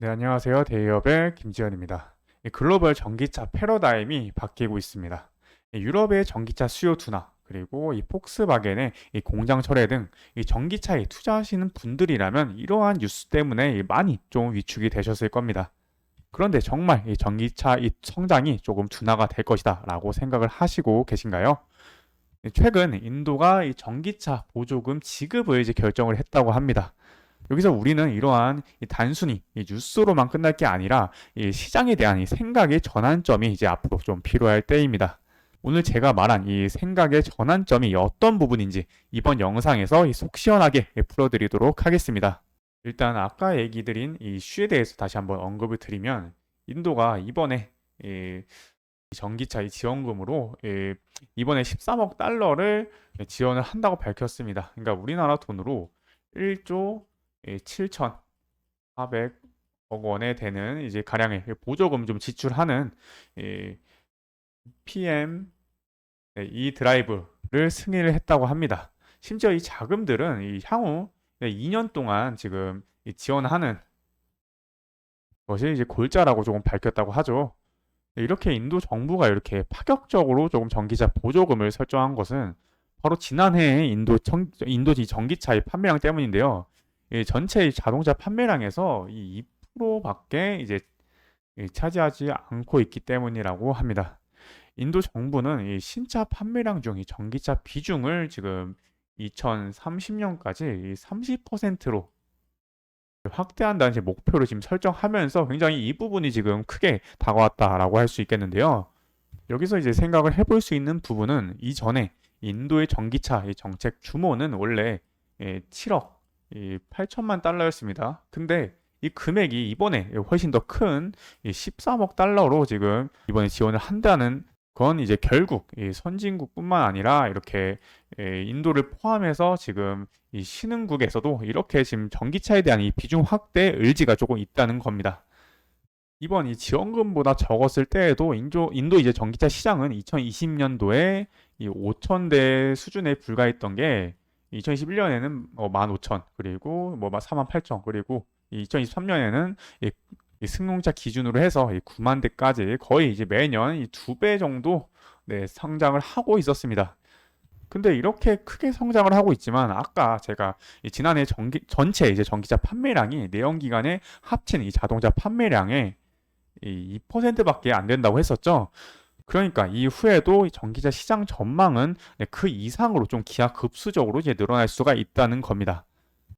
네, 안녕하세요. 대기업의 김지현입니다. 이 글로벌 전기차 패러다임이 바뀌고 있습니다. 유럽의 전기차 수요 둔화, 그리고 이 폭스바겐의 이 공장 철회 등 이 전기차에 투자하시는 분들이라면 이러한 뉴스 때문에 많이 좀 위축이 되셨을 겁니다. 그런데 정말 이 전기차 이 성장이 조금 둔화가 될 것이다 라고 생각을 하시고 계신가요? 최근 인도가 이 전기차 보조금 지급을 이제 결정을 했다고 합니다. 여기서 우리는 이러한 단순히 이 뉴스로만 끝날 게 아니라 이 시장에 대한 이 생각의 전환점이 이제 앞으로 좀 필요할 때입니다. 오늘 제가 말한 이 생각의 전환점이 어떤 부분인지 이번 영상에서 속 시원하게 풀어드리도록 하겠습니다. 일단 아까 얘기 드린 이 이슈에 대해서 다시 한번 언급을 드리면 인도가 이번에 이 전기차 이 지원금으로 이번에 13억 달러를 지원을 한다고 밝혔습니다. 그러니까 우리나라 돈으로 1조 7,400억 원에 되는 이제 가량의 보조금 좀 지출하는 이 PM 이 드라이브를 승인을 했다고 합니다. 심지어 이 자금들은 이 향후 2년 동안 지금 지원하는 것이 이제 골자라고 조금 밝혔다고 하죠. 이렇게 인도 정부가 이렇게 파격적으로 조금 전기차 보조금을 설정한 것은 바로 지난해 인도 전기차의 판매량 때문인데요. 이 전체 자동차 판매량에서 이 2%밖에 이제 차지하지 않고 있기 때문이라고 합니다. 인도 정부는 이 신차 판매량 중 이 전기차 비중을 지금 2030년까지 30%로 확대한다는 이제 목표를 지금 설정하면서 굉장히 이 부분이 지금 크게 다가왔다라고 할 수 있겠는데요. 여기서 이제 생각을 해볼 수 있는 부분은 이전에 인도의 전기차 이 정책 규모는 원래 7억 8천만 달러였습니다. 근데 이 금액이 이번에 훨씬 더 큰 13억 달러로 지금 이번에 지원을 한다는 건 이제 결국 이 선진국뿐만 아니라 이렇게 인도를 포함해서 지금 이 신흥국에서도 이렇게 지금 전기차에 대한 이 비중 확대 의지가 조금 있다는 겁니다. 이번 이 지원금보다 적었을 때에도 인도 이제 전기차 시장은 2020년도에 이 5,000대 수준에 불과했던 게 2021년에는 15,000 그리고 48,000 그리고 2023년에는 이 승용차 기준으로 해서 이 9만 대까지 거의 이제 매년 이 2배 정도 성장을 하고 있었습니다. 근데 이렇게 크게 성장을 하고 있지만 아까 제가 이 지난해 전체 이제 전기차 판매량이 내연기관의 합친 이 자동차 판매량의 이 2%밖에 안 된다고 했었죠. 그러니까 이후에도 전기차 시장 전망은 그 이상으로 좀 기하급수적으로 이제 늘어날 수가 있다는 겁니다.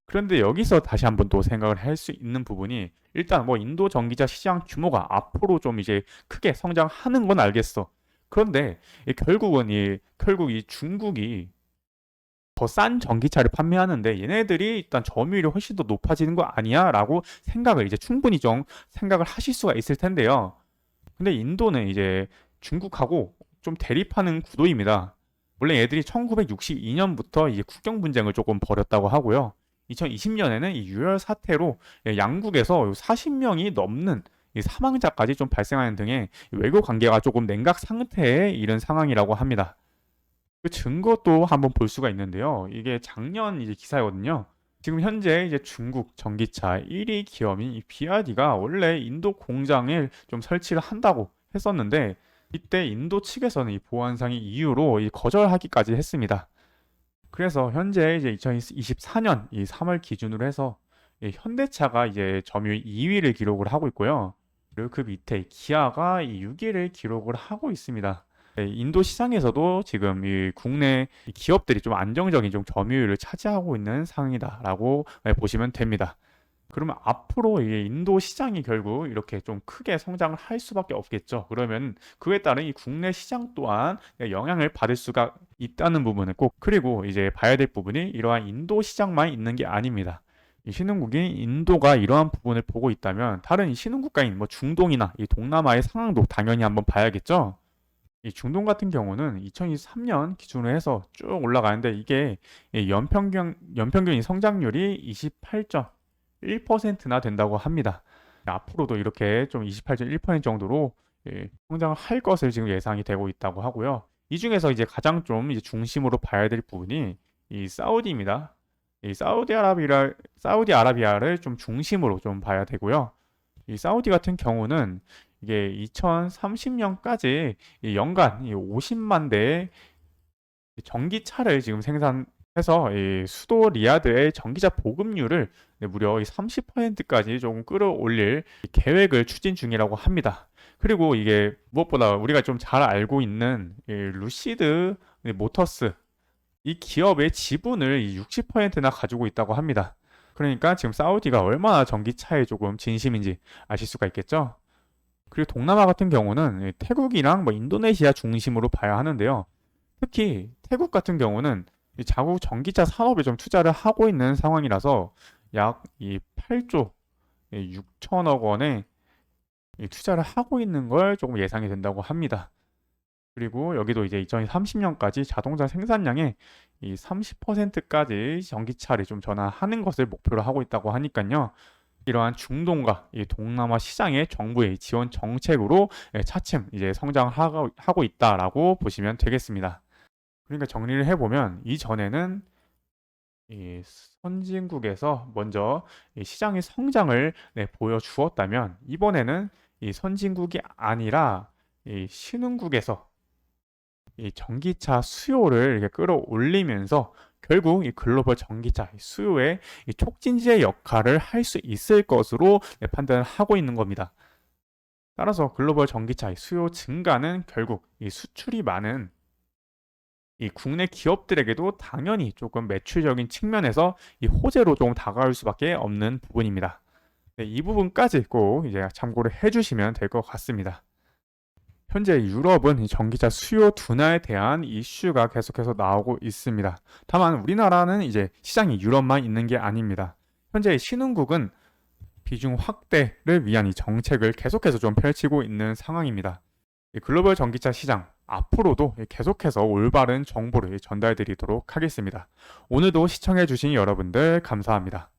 그런데 여기서 다시 한번 또 생각을 할 수 있는 부분이 일단 뭐 인도 전기차 시장 규모가 앞으로 좀 이제 크게 성장하는 건 알겠어. 그런데 결국 이 중국이 더 싼 전기차를 판매하는데 얘네들이 일단 점유율이 훨씬 더 높아지는 거 아니야? 라고 생각을 이제 충분히 좀 생각을 하실 수가 있을 텐데요. 근데 인도는 이제 중국하고 좀 대립하는 구도입니다. 원래 얘들이 1962년부터 이제 국경 분쟁을 조금 벌였다고 하고요. 2020년에는 이 유혈 사태로 양국에서 40명이 넘는 이 사망자까지 좀 발생하는 등의 외교 관계가 조금 냉각 상태에 이른 상황이라고 합니다. 그 증거도 한번 볼 수가 있는데요. 이게 작년 이제 기사거든요. 지금 현재 이제 중국 전기차 1위 기업인 이 BYD가 원래 인도 공장을 좀 설치를 한다고 했었는데 이때 인도 측에서는 이 보안상의 이유로 거절하기까지 했습니다. 그래서 현재 이제 2024년 이 3월 기준으로 해서 이 현대차가 이제 점유율 2위를 기록을 하고 있고요. 그리고 그 밑에 기아가 이 6위를 기록을 하고 있습니다. 네, 인도 시장에서도 지금 이 국내 기업들이 좀 안정적인 좀 점유율을 차지하고 있는 상황이다라고 보시면 됩니다. 그러면 앞으로 이 인도 시장이 결국 이렇게 좀 크게 성장을 할 수밖에 없겠죠. 그러면 그에 따른 이 국내 시장 또한 영향을 받을 수가 있다는 부분을 꼭 그리고 이제 봐야 될 부분이 이러한 인도 시장만 있는 게 아닙니다. 이 신흥국인 인도가 이러한 부분을 보고 있다면 다른 이 신흥국가인 뭐 중동이나 이 동남아의 상황도 당연히 한번 봐야겠죠. 이 중동 같은 경우는 2023년 기준으로 해서 쭉 올라가는데 이게 연평균 성장률이 28.1%나 된다고 합니다. 앞으로도 이렇게 좀 28.1% 정도로 성장을 할 것을 지금 예상이 되고 있다고 하고요. 이 중에서 이제 가장 좀 이제 중심으로 봐야 될 부분이 이 사우디입니다. 이 사우디아라비아를 좀 중심으로 좀 봐야 되고요. 이 사우디 같은 경우는 이게 2030년까지 연간 50만 대의 전기차를 지금 생산해서 이 수도 리야드의 전기차 보급률을 무려 30%까지 조금 끌어올릴 계획을 추진 중이라고 합니다. 그리고 이게 무엇보다 우리가 좀 잘 알고 있는 이 루시드 모터스 이 기업의 지분을 60%나 가지고 있다고 합니다. 그러니까 지금 사우디가 얼마나 전기차에 조금 진심인지 아실 수가 있겠죠? 그리고 동남아 같은 경우는 태국이랑 뭐 인도네시아 중심으로 봐야 하는데요. 특히 태국 같은 경우는 이 자국 전기차 산업에 좀 투자를 하고 있는 상황이라서 약 이 8조 6천억 원의 이 투자를 하고 있는 걸 조금 예상이 된다고 합니다. 그리고 여기도 이제 2030년까지 자동차 생산량의 이 30%까지 전기차를 좀 전환하는 것을 목표로 하고 있다고 하니까요. 이러한 중동과 이 동남아 시장의 정부의 지원 정책으로 차츰 이제 성장하고 있다라고 보시면 되겠습니다. 그러니까 정리를 해보면 이전에는 이 선진국에서 먼저 이 시장의 성장을 보여주었다면 이번에는 이 선진국이 아니라 이 신흥국에서 이 전기차 수요를 이렇게 끌어올리면서 결국 이 글로벌 전기차 수요의 이 촉진제의 역할을 할 수 있을 것으로 판단을 하고 있는 겁니다. 따라서 글로벌 전기차 수요 증가는 결국 이 수출이 많은 이 국내 기업들에게도 당연히 조금 매출적인 측면에서 이 호재로 좀 다가올 수밖에 없는 부분입니다. 네, 이 부분까지 꼭 이제 참고를 해주시면 될 것 같습니다. 현재 유럽은 이 전기차 수요 둔화에 대한 이슈가 계속해서 나오고 있습니다. 다만 우리나라는 이제 시장이 유럽만 있는 게 아닙니다. 현재 신흥국은 비중 확대를 위한 이 정책을 계속해서 좀 펼치고 있는 상황입니다. 이 글로벌 전기차 시장 앞으로도 계속해서 올바른 정보를 전달드리도록 하겠습니다. 오늘도 시청해주신 여러분들 감사합니다.